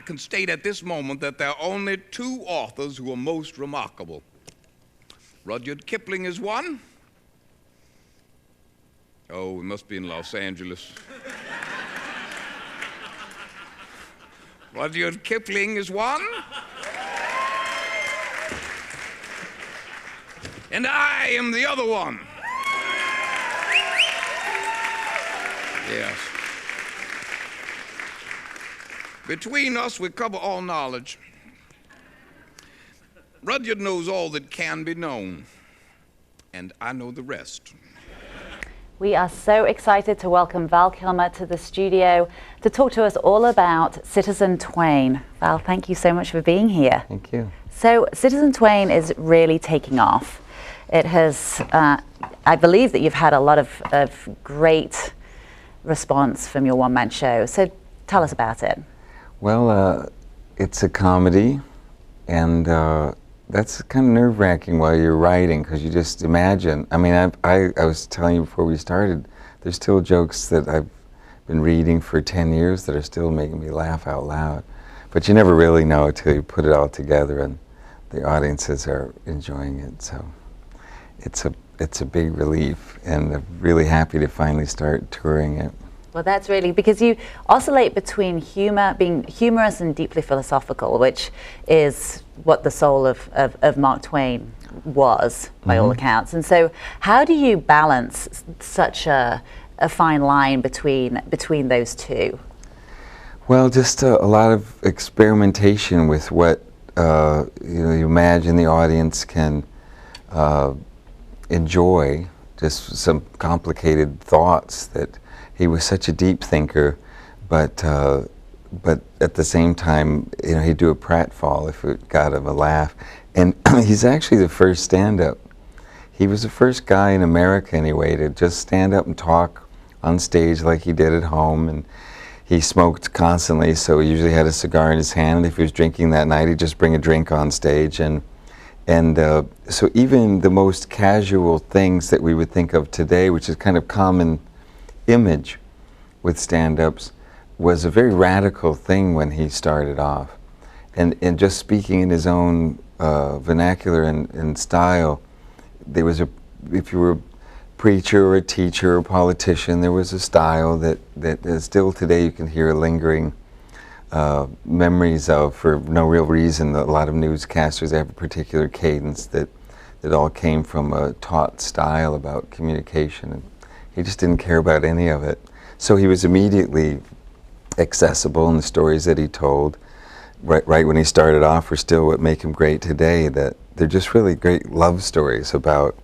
I can state at this moment that there are only two authors who are most remarkable. Rudyard Kipling is one. Oh, it must be in Los Angeles. Rudyard Kipling is one. And I am the other one. Yes. Between us, we cover all knowledge. Rudyard knows all that can be known, and I know the rest. We are so excited to welcome Val Kilmer to the studio to talk to us all about Citizen Twain. Val, thank you so much for being here. Thank you. So Citizen Twain is really taking off. It has, I believe that you've had a lot of great response from your one-man show. So tell us about it. Well, it's a comedy, and that's kind of nerve-wracking while you're writing, because you just imagine. I mean, I was telling you before we started, there's still jokes that I've been reading for 10 years that are still making me laugh out loud. But you never really know until you put it all together and the audiences are enjoying it. So it's a big relief, and I'm really happy to finally start touring it. Well, that's really, because you oscillate between humor, being humorous and deeply philosophical, which is what the soul of Mark Twain was, by all accounts. And so how do you balance such a fine line between those two? Well, just a lot of experimentation with what you imagine the audience can enjoy, just some complicated thoughts. That he was such a deep thinker, but at the same time, he'd do a pratfall if it got him a laugh. And he's actually the first stand-up. He was the first guy in America, anyway, to just stand up and talk on stage like he did at home. And he smoked constantly, so he usually had a cigar in his hand. And if he was drinking that night, he'd just bring a drink on stage. And so even the most casual things that we would think of today, which is kind of common image with stand-ups, was a very radical thing when he started off. And just speaking in his own vernacular and style, there was if you were a preacher or a teacher or a politician, there was a style that still today you can hear lingering memories of for no real reason. A lot of newscasters have a particular cadence that all came from a taught style about communication. And he just didn't care about any of it. So he was immediately accessible, and the stories that he told right when he started off were still what make him great today. That they're just really great love stories about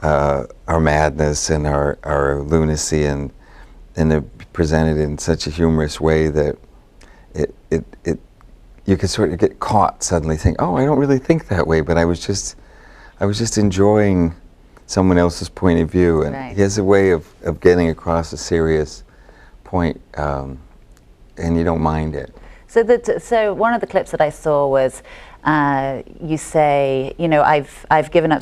our madness and our lunacy, and they're presented in such a humorous way that you could sort of get caught suddenly think, oh, I don't really think that way, but I was just enjoying someone else's point of view. And right. He has a way of getting across a serious point, and you don't mind it. So one of the clips that I saw was you say, I've given up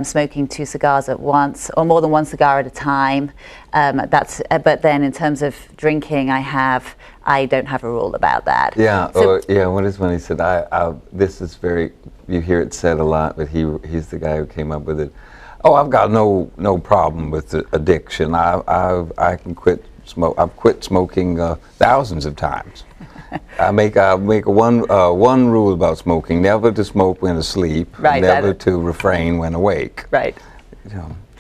smoking 2 cigars at once, or more than 1 cigar at a time. But then in terms of drinking, I don't have a rule about that. Yeah. So, What is when he said, this is very, you hear it said a lot, but he's the guy who came up with it. Oh, I've got no problem with addiction. I can quit smoke. I've quit smoking thousands of times. I make one rule about smoking: never to smoke when asleep, right, never to refrain when awake. Right.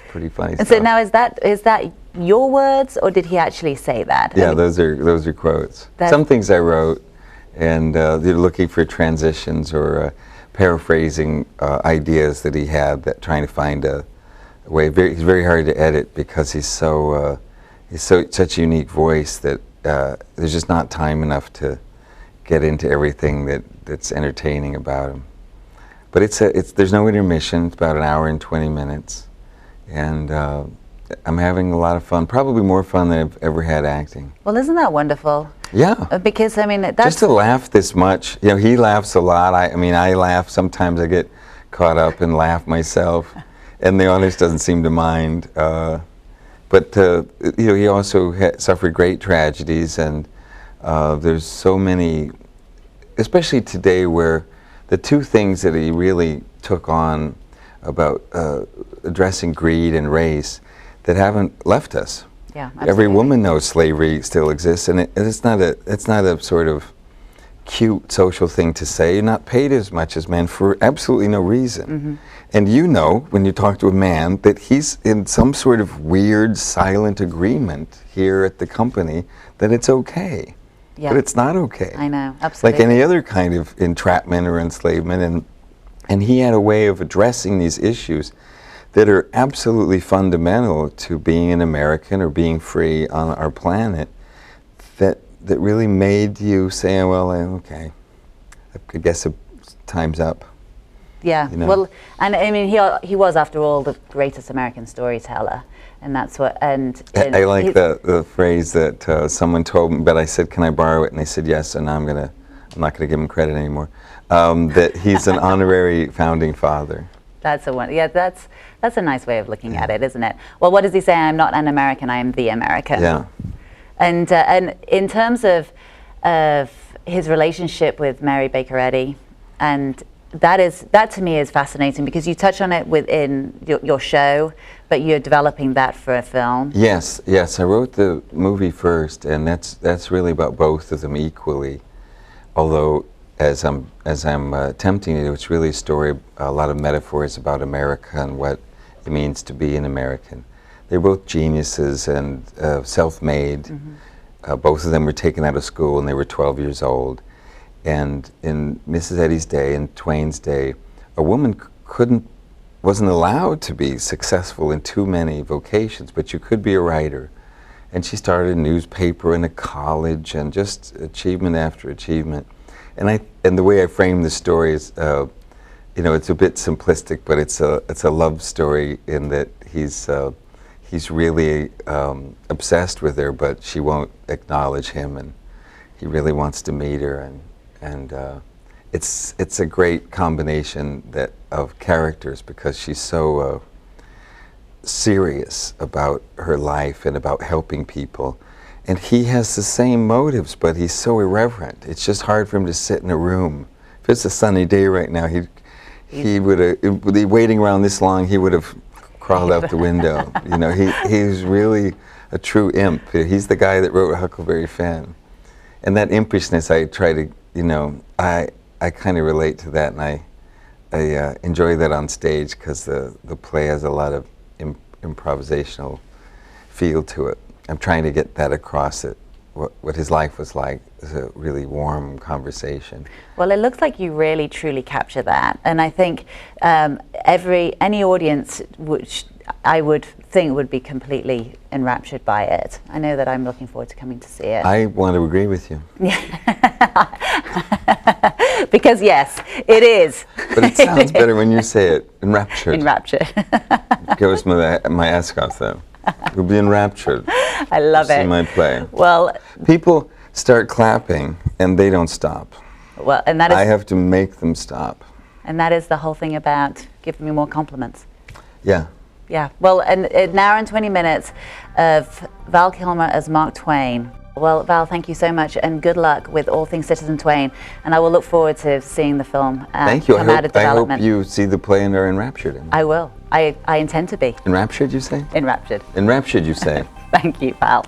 Pretty funny and stuff. So now is that your words, or did he actually say that? Yeah, those are quotes. Some things I wrote, and they're looking for transitions or paraphrasing ideas that he had, that trying to find a way. He's very hard to edit because he's such a unique voice that there's just not time enough to get into everything that's entertaining about him. But there's no intermission. It's about 1 hour and 20 minutes, and I'm having a lot of fun. Probably more fun than I've ever had acting. Well, isn't that wonderful? Yeah. Because I mean, that's just to laugh this much. He laughs a lot. I laugh. Sometimes I get caught up and laugh myself, and the audience doesn't seem to mind. But he also suffered great tragedies, and there's so many especially today, where the two things that he really took on about addressing greed and race that haven't left us. Yeah, absolutely. Every woman knows slavery still exists, and it's not a sort of cute social thing to say. You're not paid as much as men for absolutely no reason. Mm-hmm. And you know, when you talk to a man, that he's in some sort of weird, silent agreement here at the company that it's okay. Yeah. But it's not okay. I know, absolutely. Like any other kind of entrapment or enslavement. And he had a way of addressing these issues that are absolutely fundamental to being an American or being free on our planet, that really made you say, well, okay, I guess time's up. Yeah, You know? well, and I mean, he was, after all, the greatest American storyteller, and that's what. And I like the phrase that someone told me, but I said, "Can I borrow it?" And they said yes, and now I'm not gonna give him credit anymore. That he's an honorary founding father. That's a one. Yeah, that's a nice way of looking at it, isn't it? Well, what does he say? I'm not an American. I am the American. Yeah. And in terms of his relationship with Mary Baker Eddy, and that to me is fascinating, because you touch on it within your show, but you're developing that for a film. Yes. I wrote the movie first, and that's really about both of them equally. Although, as I'm attempting to do, it's really a story, a lot of metaphors about America and what it means to be an American. They're both geniuses and self-made. Mm-hmm. Both of them were taken out of school when they were 12 years old. And in Mrs. Eddy's day, in Twain's day, a woman wasn't allowed to be successful in too many vocations, but you could be a writer. And she started a newspaper and a college, and just achievement after achievement. And the way I frame the story is, it's a bit simplistic, but it's a love story in that he's really obsessed with her, but she won't acknowledge him, and he really wants to meet her, and it's a great combination of characters, because she's so serious about her life and about helping people. And he has the same motives, but he's so irreverent. It's just hard for him to sit in a room. If it's a sunny day right now, he would have, waiting around this long, he would have crawled out the window. He's really a true imp. He's the guy that wrote Huckleberry Finn. And that impishness, I try to, I kind of relate to that, and I enjoy that on stage, because the play has a lot of improvisational feel to it. I'm trying to get that across, what his life was like. It's a really warm conversation. Well, it looks like you really truly capture that, and I think any audience which I would think would be completely enraptured by it. I know that I'm looking forward to coming to see it. I want to agree with you. Because yes, it is. But it sounds better when you say it, enraptured. Enraptured. Goes my ascot though. We'll be enraptured. I love it. See my play. Well, people start clapping and they don't stop. Well, and that is. I have to make them stop. And that is the whole thing about giving me more compliments. Yeah. Yeah. Well, and an hour and 20 minutes of Val Kilmer as Mark Twain. Well, Val, thank you so much, and good luck with all things Citizen Twain. And I will look forward to seeing the film thank you. come out of development. I hope you see the play and are enraptured in it. I will. I intend to be. Enraptured, you say? Enraptured. Enraptured, you say? Thank you, Val.